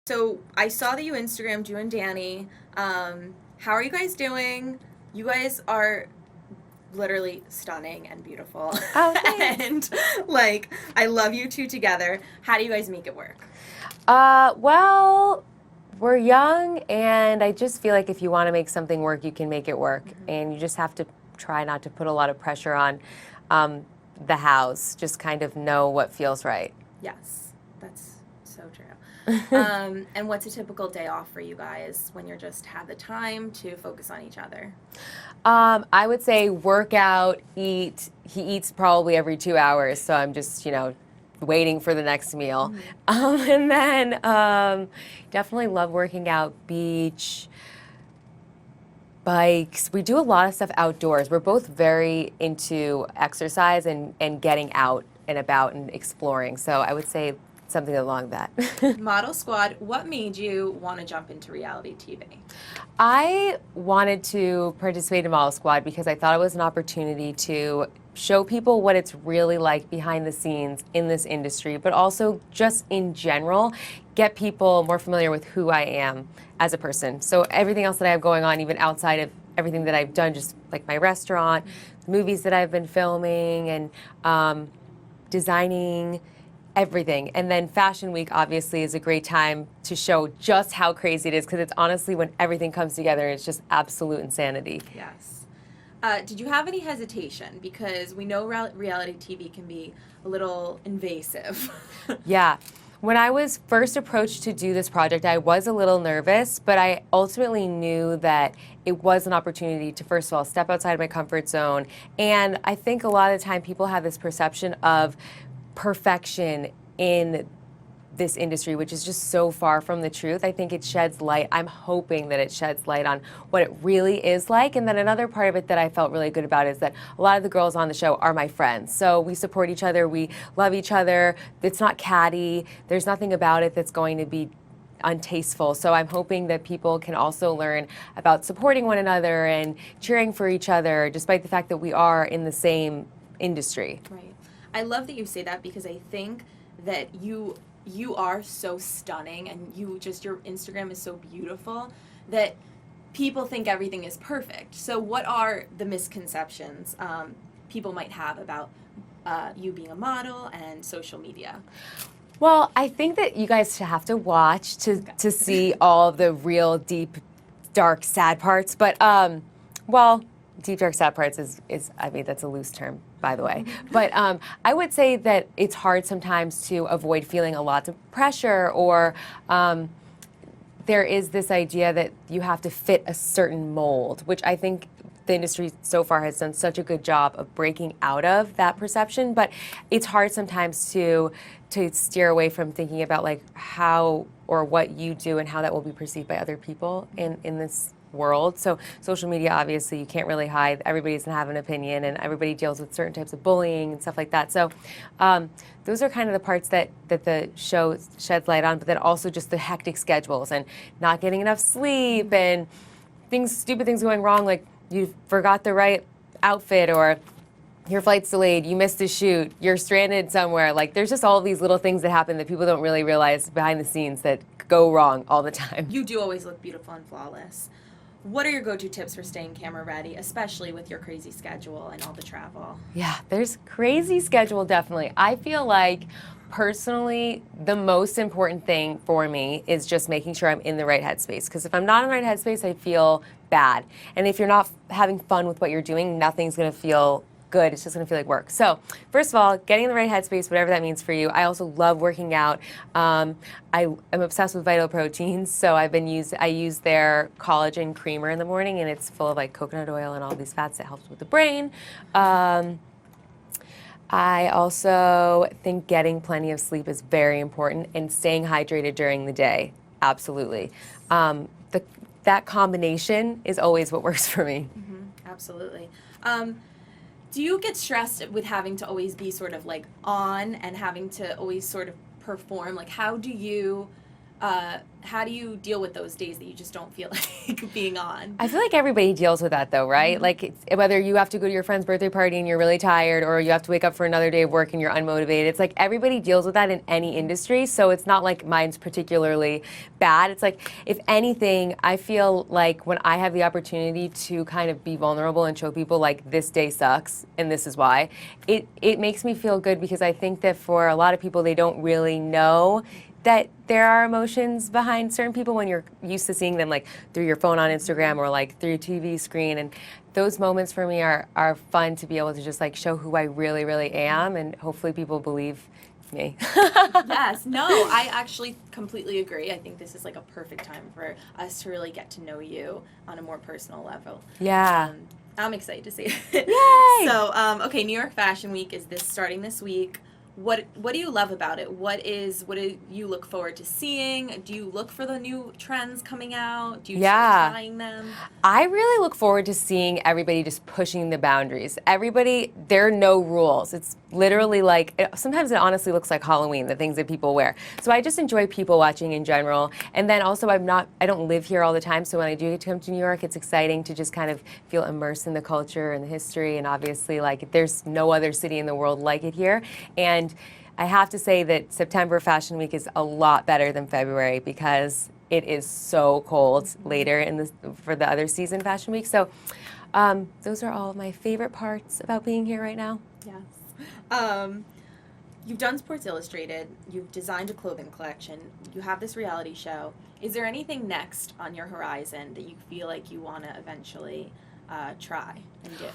So I saw that you Instagrammed you and Danny. How are you guys doing? You guys are literally stunning and beautiful. Oh, thanks. And like I love you two together. How do you guys make it work? Well, we're young, and I just feel like if you want to make something work, you can make it work. And you just have to try not to put a lot of pressure on the house. Just kind of know what feels right. Yes, that's so true. And what's a typical day off for you guys when you're just have the time to focus on each other? I would say workout, eat. He eats probably every 2 hours, so I'm just, waiting for the next meal. And then definitely love working out, beach, bikes. We do a lot of stuff outdoors. We're both very into exercise and getting out and about and exploring. So I would say something along that. Model Squad, what made you want to jump into reality TV? I wanted to participate in Model Squad because I thought it was an opportunity to show people what it's really like behind the scenes in this industry, but also just in general, get people more familiar with who I am as a person. So everything else that I have going on, even outside of everything that I've done, just like my restaurant, movies that I've been filming, and designing, everything. And then Fashion Week obviously is a great time to show just how crazy it is, because it's honestly when everything comes together, it's just absolute insanity. Yes. Did you have any hesitation? Because we know reality TV can be a little invasive. Yeah. When I was first approached to do this project, I was a little nervous, but I ultimately knew that it was an opportunity to, first of all, step outside of my comfort zone. And I think a lot of the time people have this perception of perfection in this industry, which is just so far from the truth. I think it sheds light. I'm hoping that it sheds light on what it really is like. And then another part of it that I felt really good about is that a lot of the girls on the show are my friends. So we support each other. We love each other. It's not catty. There's nothing about it that's going to be untasteful. So I'm hoping that people can also learn about supporting one another and cheering for each other, despite the fact that we are in the same industry. Right. I love that you say that because I think that you are so stunning and your Instagram is so beautiful that people think everything is perfect. So what are the misconceptions people might have about you being a model and social media? Well, I think that you guys should have to watch to see all of the real deep, dark, sad parts. But well, deep, dark, sad parts is I mean, that's a loose term, by the way. But I would say that it's hard sometimes to avoid feeling a lot of pressure, or there is this idea that you have to fit a certain mold, which I think the industry so far has done such a good job of breaking out of that perception. But it's hard sometimes to steer away from thinking about like how or what you do and how that will be perceived by other people in this world. So social media, obviously, you can't really hide. Everybody's gonna have an opinion, and everybody deals with certain types of bullying and stuff like that. So those are kind of the parts that the show sheds light on, but then also just the hectic schedules and not getting enough sleep and stupid things going wrong, like you forgot the right outfit, or your flight's delayed, you missed a shoot, you're stranded somewhere. Like, there's just all these little things that happen that people don't really realize behind the scenes that go wrong all the time. You do always look beautiful and flawless. What are your go-to tips for staying camera ready, especially with your crazy schedule and all the travel? Yeah, there's crazy schedule, definitely. I feel like personally, the most important thing for me is just making sure I'm in the right headspace. Because if I'm not in the right headspace, I feel bad. And if you're not having fun with what you're doing, nothing's gonna feel good. It's just gonna feel like work. So first of all, getting in the right headspace, whatever that means for you. I also love working out. I am obsessed with Vital Proteins, so I use their collagen creamer in the morning, and it's full of like coconut oil and all these fats that helps with the brain. I also think getting plenty of sleep is very important, and staying hydrated during the day, absolutely. That combination is always what works for me. Absolutely. Do you get stressed with having to always be sort of like on and having to always sort of perform? Like, how do you How do you deal with those days that you just don't feel like being on? I feel like everybody deals with that though, right? Like whether you have to go to your friend's birthday party and you're really tired, or you have to wake up for another day of work and you're unmotivated. It's like everybody deals with that in any industry. So it's not like mine's particularly bad. It's like, if anything, I feel like when I have the opportunity to kind of be vulnerable and show people like this day sucks and this is why, it makes me feel good, because I think that for a lot of people, they don't really know that there are emotions behind certain people when you're used to seeing them like through your phone on Instagram or like through your TV screen. And those moments for me are fun to be able to just like show who I really, really am, and hopefully people believe me. Yes, no, I actually completely agree. I think this is like a perfect time for us to really get to know you on a more personal level. Yeah. I'm excited to see it. Yay! So, okay, New York Fashion Week is starting this week. What do you love about it? What do you look forward to seeing? Do you look for the new trends coming out? Do you Yeah. trying them? I really look forward to seeing everybody just pushing the boundaries. Everybody, there are no rules. It's literally like, sometimes it honestly looks like Halloween, the things that people wear. So I just enjoy people watching in general. And then also I don't live here all the time, so when I do get to come to New York, it's exciting to just kind of feel immersed in the culture and the history. And obviously, like, there's no other city in the world like it here. And I have to say that September Fashion Week is a lot better than February, because it is so cold later for the other season Fashion Week. So those are all of my favorite parts about being here right now. Yes. You've done Sports Illustrated. You've designed a clothing collection. You have this reality show. Is there anything next on your horizon that you feel like you want to eventually try and do?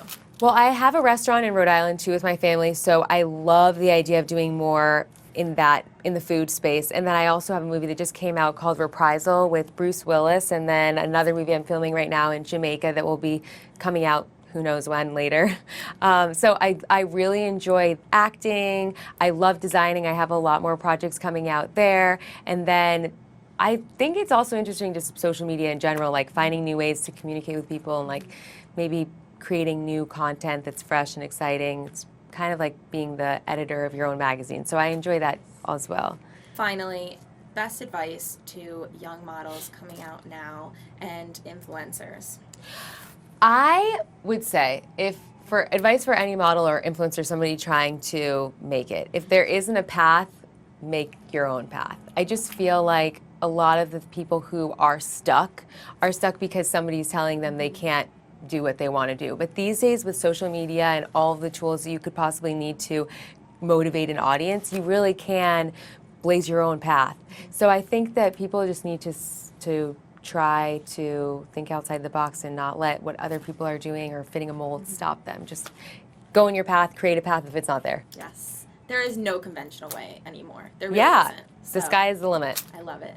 Well, I have a restaurant in Rhode Island too with my family, so I love the idea of doing more in the food space. And then I also have a movie that just came out called Reprisal with Bruce Willis, and then another movie I'm filming right now in Jamaica that will be coming out who knows when later. So I really enjoy acting. I love designing. I have a lot more projects coming out there. And then I think it's also interesting, just social media in general, like finding new ways to communicate with people and like maybe creating new content that's fresh and exciting. It's kind of like being the editor of your own magazine. So I enjoy that as well. Finally, best advice to young models coming out now and influencers. I would say, for advice for any model or influencer, somebody trying to make it, if there isn't a path, make your own path. I just feel like a lot of the people who are stuck because somebody's telling them they can't do what they want to do. But these days, with social media and all of the tools that you could possibly need to motivate an audience, you really can blaze your own path. So I think that people just need to try to think outside the box and not let what other people are doing or fitting a mold stop them. Just go in your path, create a path if it's not there. Yes. There is no conventional way anymore. There really Yeah, isn't. the So, sky is the limit. I love it.